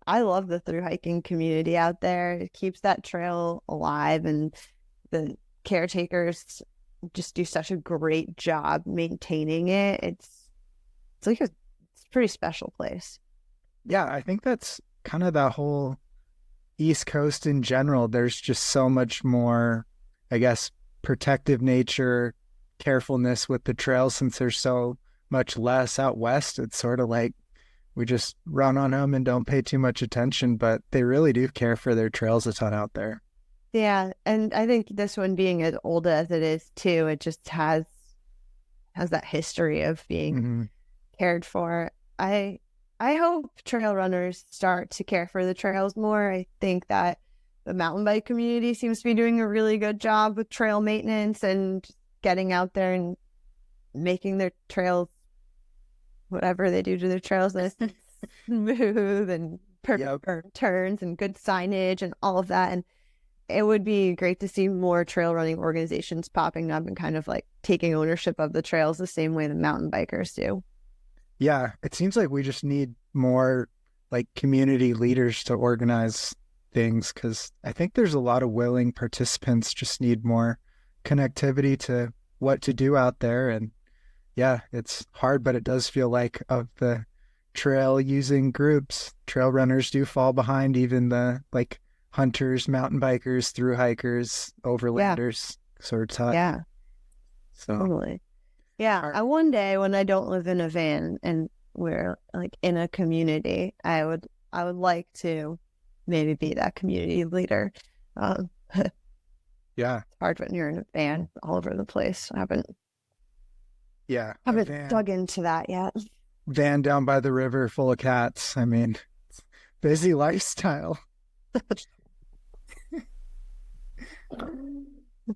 I love the through hiking community out there. It keeps that trail alive, and the caretakers just do such a great job maintaining it. It's like it's a pretty special place. Yeah, I think that's kind of that whole East Coast in general. There's just so much more, I guess, protective nature, carefulness with the trails, since there's so much less out west. It's sort of like we just run on them and don't pay too much attention, but they really do care for their trails a ton out there. Yeah, and I think this one being as old as it is too, it just has that history of being cared for. I hope trail runners start to care for the trails more. I think that the mountain bike community seems to be doing a really good job with trail maintenance and getting out there and making their trails, whatever they do to their trails, nice and smooth and perfect turns and good signage and all of that. And it would be great to see more trail running organizations popping up and kind of like taking ownership of the trails the same way the mountain bikers do. Yeah, it seems like we just need more like community leaders to organize things, because I think there's a lot of willing participants, just need more connectivity to what to do out there. And yeah, it's hard, but it does feel like of the trail using groups, trail runners do fall behind even the like hunters, mountain bikers, through hikers, overlanders sort of type. Yeah, So totally. Yeah, I one day when I don't live in a van and we're like in a community, I would like to maybe be that community leader. yeah, It's hard when you're in a van all over the place. I haven't van, dug into that yet. van down by the river full of cats. I mean, busy lifestyle.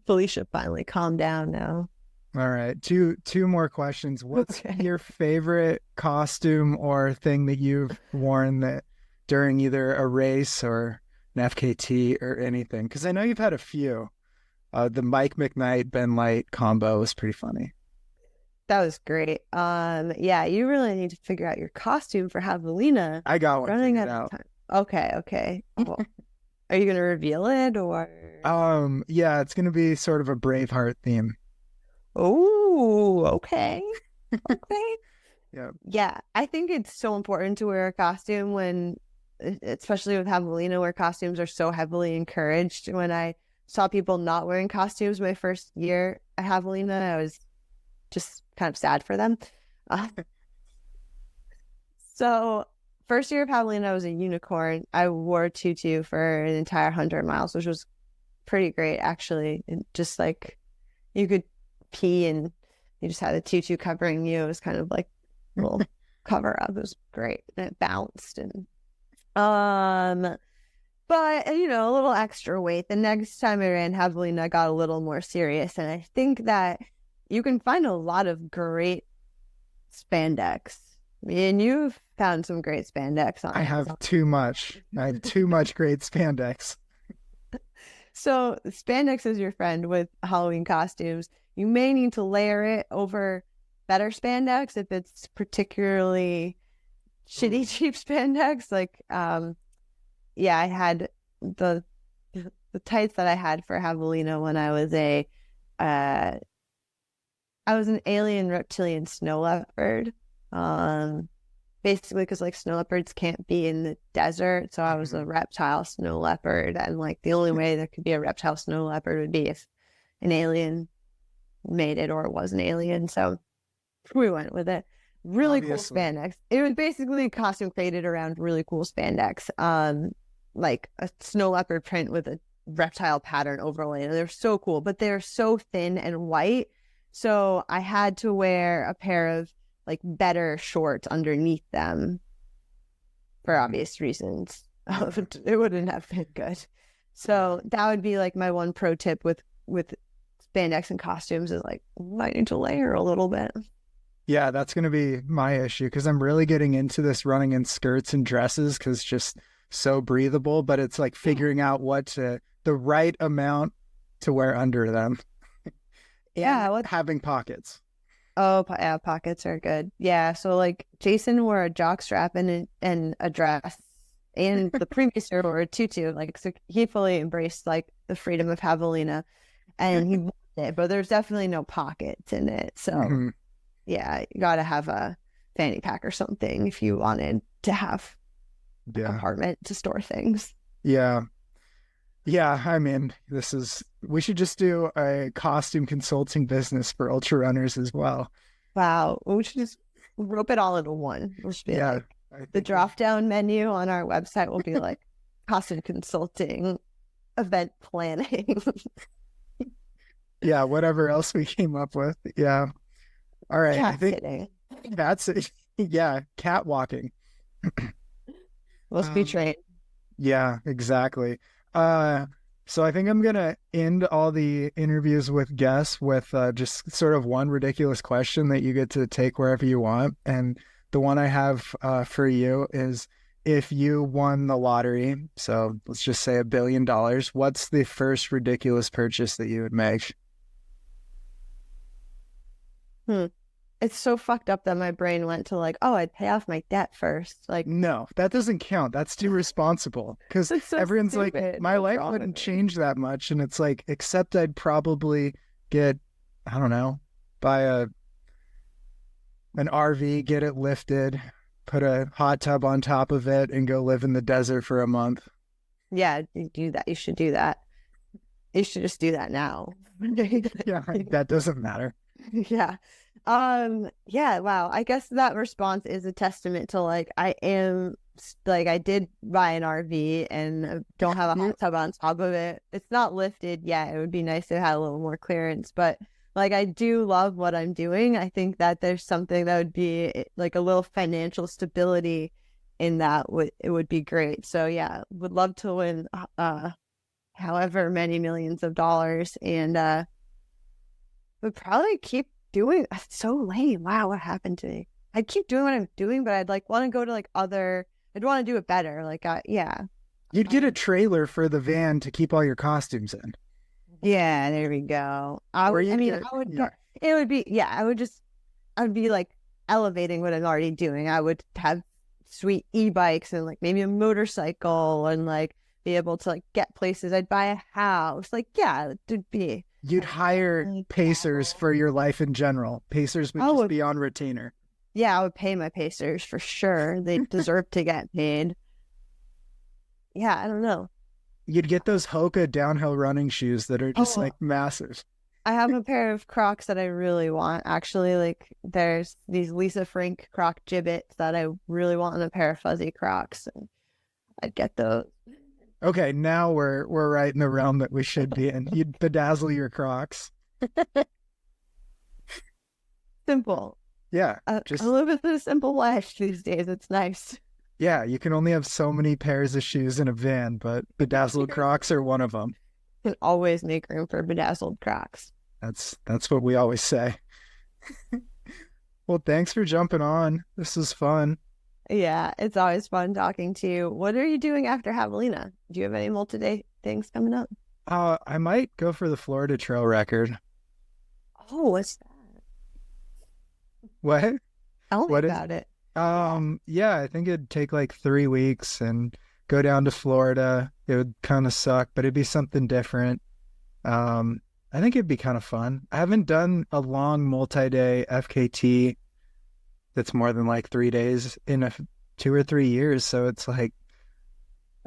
Felicia finally calmed down now. All right, two more questions. What's your favorite costume or thing that you've worn that during either a race or an FKT or anything? Because I know you've had a few. The Mike McKnight Ben Light combo was pretty funny. That was great. Yeah, you really need to figure out your costume for Javelina. I got one running figured out out. of time. Okay. Well, are you gonna reveal it or? Yeah, it's gonna be sort of a Braveheart theme. Oh, okay. Okay. Yeah. I think it's so important to wear a costume when, especially with Javelina, where costumes are so heavily encouraged. When I saw people not wearing costumes my first year at Javelina, I was just kind of sad for them. So first year of Javelina, I was a unicorn. I wore a tutu for an entire 100 miles, which was pretty great, actually. And just like you could pee and you just had a tutu covering you. It was kind of like a little cover up. It was great. And it bounced and but a little extra weight. The next time I ran Javelina, I got a little more serious. And I think that you can find a lot of great spandex. And you've found some great spandex on I have too much. I have too much great spandex. So spandex is your friend with Halloween costumes. You may need to layer it over better spandex if it's particularly shitty cheap spandex. Like, I had the tights that I had for Javelina when I was an alien reptilian snow leopard. Basically because like snow leopards can't be in the desert, so I was a reptile snow leopard, and like the only way there could be a reptile snow leopard would be if an alien made it or it was an alien. So we went with it. Really Obviously. cool spandex. It was basically a costume created around really cool spandex, like a snow leopard print with a reptile pattern overlay. And they're so cool, but they're so thin and white, so I had to wear a pair of like better shorts underneath them for obvious reasons. It wouldn't have been good. So that would be like my one pro tip with spandex and costumes is like, might need to layer a little bit. Yeah, that's going to be my issue because I'm really getting into this running in skirts and dresses because it's just so breathable, but it's like figuring out the right amount to wear under them. Yeah. Having pockets. Oh, yeah, pockets are good. Yeah, so like Jason wore a jock strap and a dress, and the previous year wore a tutu. Like, so he fully embraced like the freedom of Javelina, and he loved it. But there's definitely no pockets in it. So yeah, you got to have a fanny pack or something if you wanted to have a compartment to store things. Yeah. I mean, we should just do a costume consulting business for ultra runners as well. Wow. We should just rope it all into one. Yeah. The drop down menu on our website will be like costume consulting, event planning. Yeah. Whatever else we came up with. Yeah. All right. Cat I think sitting. that's it. Yeah. Cat walking. Must be trained. Yeah, exactly. So I think I'm gonna end all the interviews with guests with just sort of one ridiculous question that you get to take wherever you want. And the one I have for you is, if you won the lottery, so let's just say $1 billion, what's the first ridiculous purchase that you would make? it's so fucked up that my brain went to like, oh, I'd pay off my debt first. Like, No, that doesn't count. That's too responsible. Because it's so everyone's like, stupid. my What's life wrong with wouldn't me? change that much. And it's like, except I'd probably get, I don't know, buy an RV, get it lifted, put a hot tub on top of it, and go live in the desert for a month. Yeah, you do that. You should do that. You should just do that now. Yeah, that doesn't matter. Yeah. Yeah, wow. I guess that response is a testament to like I am like I did buy an RV and don't have a hot tub on top of it. It's not lifted yet. It would be nice to have a little more clearance, but like I do love what I'm doing. I think that there's something that would be like a little financial stability in that it would be great. So yeah, would love to win however many millions of dollars and would probably keep doing. It's so lame. Wow, what happened to me? I'd keep doing what I'm doing, but I'd like want to go to like other. I'd want to do it better. Like, yeah. You'd get a trailer for the van to keep all your costumes in. Yeah, there we go. I would. Yeah. It would be. Yeah, I would be like elevating what I'm already doing. I would have sweet e-bikes and like maybe a motorcycle and like be able to like get places. I'd buy a house. Like, yeah, it'd be. You'd hire pacers for your life in general. Pacers would just be on retainer. Yeah, I would pay my pacers for sure. They deserve to get paid. Yeah, I don't know. You'd get those Hoka downhill running shoes that are just like massive. I have a pair of Crocs that I really want. Actually, like there's these Lisa Frank Croc Gibbets that I really want in a pair of fuzzy Crocs. I'd get those. Okay, now we're right in the realm that we should be in. You'd bedazzle your Crocs. Simple. Yeah. I live with a simple life these days. It's nice. Yeah, you can only have so many pairs of shoes in a van, but bedazzled Crocs are one of them. You can always make room for bedazzled Crocs. That's what we always say. Well, thanks for jumping on. This was fun. Yeah, it's always fun talking to you. What are you doing after Javelina? Do you have any multi-day things coming up? I might go for the Florida Trail record. Oh, what's that? What? Tell me about it. Yeah, I think it'd take like 3 weeks and go down to Florida. It would kind of suck, but it'd be something different. I think it'd be kind of fun. I haven't done a long multi-day FKT that's more than like 3 days in 2 or 3 years. So it's like,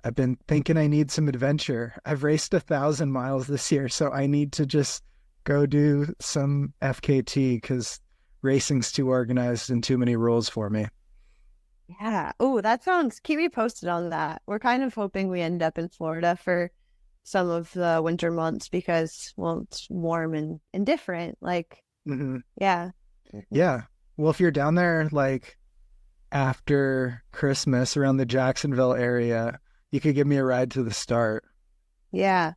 I've been thinking I need some adventure. I've raced 1,000 miles this year, so I need to just go do some FKT because racing's too organized and too many rules for me. Yeah. Oh, keep me posted on that. We're kind of hoping we end up in Florida for some of the winter months because, well, it's warm and different. Like, yeah. Yeah. Well, if you're down there, like, after Christmas around the Jacksonville area, you could give me a ride to the start. Yeah.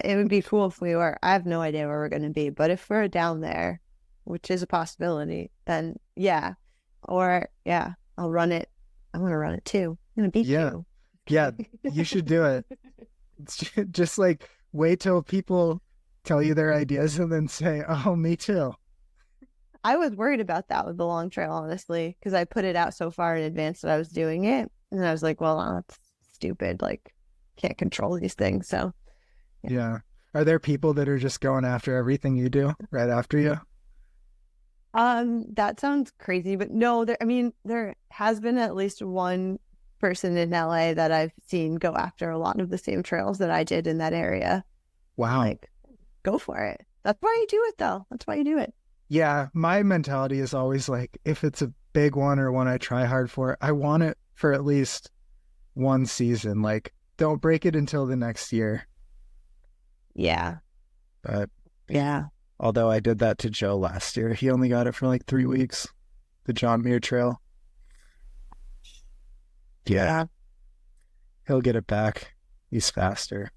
It would be cool if we were. I have no idea where we're going to be, but if we're down there, which is a possibility, then yeah. Or, yeah, I'll run it. I'm going to run it too. I'm going to beat you. Yeah, you should do it. It's just like wait till people tell you their ideas and then say, oh, me too. I was worried about that with the Long Trail, honestly, because I put it out so far in advance that I was doing it. And I was like, well, that's stupid. Like, can't control these things. So, yeah. Are there people that are just going after everything you do right after you? That sounds crazy, but no, there has been at least one person in LA that I've seen go after a lot of the same trails that I did in that area. Wow. Like, go for it. That's why you do it, though. That's why you do it. Yeah, my mentality is always like, if it's a big one or one I try hard for, I want it for at least one season. Like, don't break it until the next year. Yeah. But yeah. Although I did that to Joe last year. He only got it for like 3 weeks. The John Muir Trail. Yeah. He'll get it back. He's faster.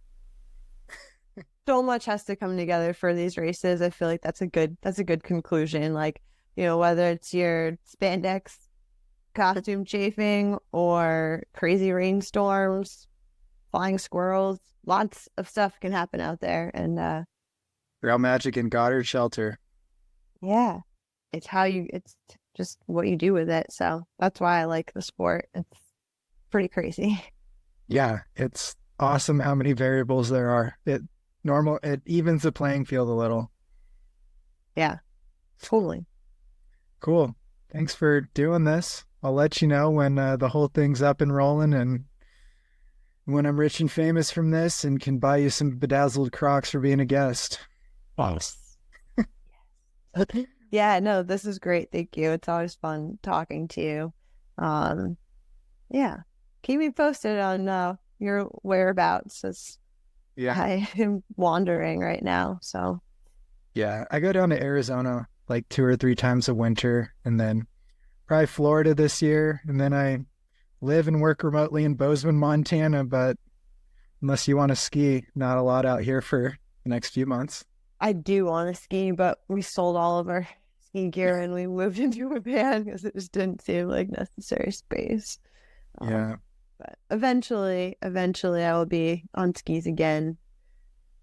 So much has to come together for these races. I feel like that's a good conclusion. Like, whether it's your spandex costume chafing or crazy rainstorms, flying squirrels, lots of stuff can happen out there. And Trail Magic and Goddard Shelter. Yeah. it's just what you do with it. So that's why I like the sport. It's pretty crazy. Yeah, it's awesome how many variables there are. It evens the playing field a little. Yeah, totally. Cool. Thanks for doing this. I'll let you know when the whole thing's up and rolling, and when I'm rich and famous from this and can buy you some bedazzled Crocs for being a guest. Yes. Yeah, no, this is great. Thank you. It's always fun talking to you. Yeah, keep me posted on your whereabouts. I am wandering right now. So yeah, I go down to Arizona like 2 or 3 times a winter, and then probably Florida this year, and then I live and work remotely in Bozeman, Montana. But unless you want to ski, not a lot out here for the next few months. I do want to ski, but we sold all of our ski gear and we moved into a van because it just didn't seem like necessary space. Yeah. But eventually I will be on skis again.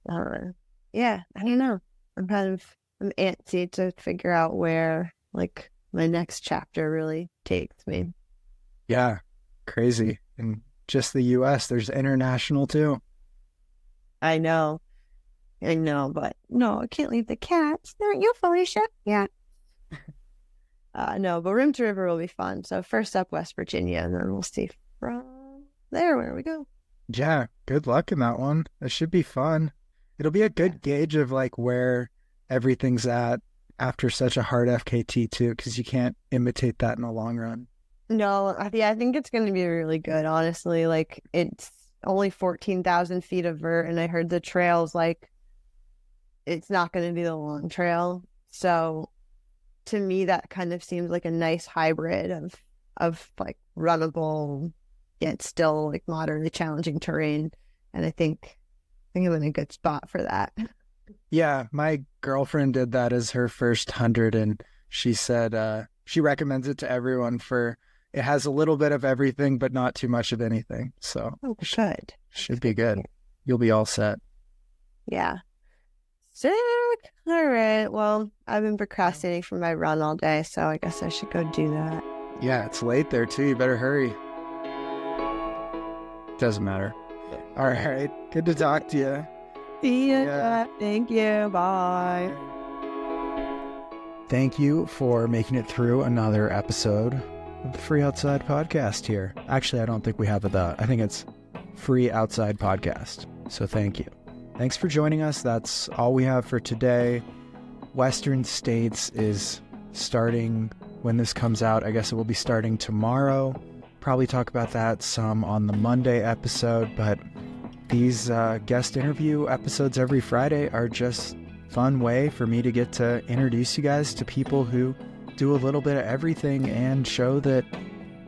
Yeah, I don't know. I'm antsy to figure out where like my next chapter really takes me. Yeah, crazy. And just the US, there's international too. I know, but no, I can't leave the cats. Aren't you, Felicia? Yeah. No, but Rim to River will be fun. So first up, West Virginia, and then we'll see from there where we go. Yeah, good luck in that one. That should be fun. It'll be a good gauge of like where everything's at after such a hard FKT too, because you can't imitate that in the long run. No, yeah, I think it's going to be really good, honestly. Like, it's only 14,000 feet of vert, and I heard the trail's like, it's not going to be the long trail. So to me, that kind of seems like a nice hybrid of like runnable, yet still like moderately challenging terrain. And I think I'm in a good spot for that. Yeah, my girlfriend did that as her first 100, and she said she recommends it to everyone for it has a little bit of everything, but not too much of anything. So good. Should be good. You'll be all set. Yeah. Sick. All right. Well, I've been procrastinating for my run all day, so I guess I should go do that. Yeah, it's late there too. You better hurry. Doesn't matter. All right. Good to talk to you. See ya. Yeah. Thank you. Bye. Thank you for making it through another episode of the Free Outside Podcast here. Actually, I don't think we have that. I think it's Free Outside Podcast. So thank you. Thanks for joining us. That's all we have for today. Western States is starting when this comes out. I guess it will be starting tomorrow. Probably talk about that some on the Monday episode, but these guest interview episodes every Friday are just fun way for me to get to introduce you guys to people who do a little bit of everything and show that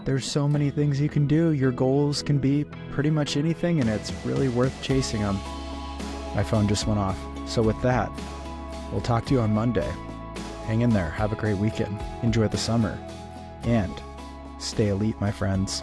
there's so many things you can do. Your goals can be pretty much anything, and it's really worth chasing them. My phone just went off. So with that, we'll talk to you on Monday. Hang in there. Have a great weekend. Enjoy the summer. And stay elite, my friends.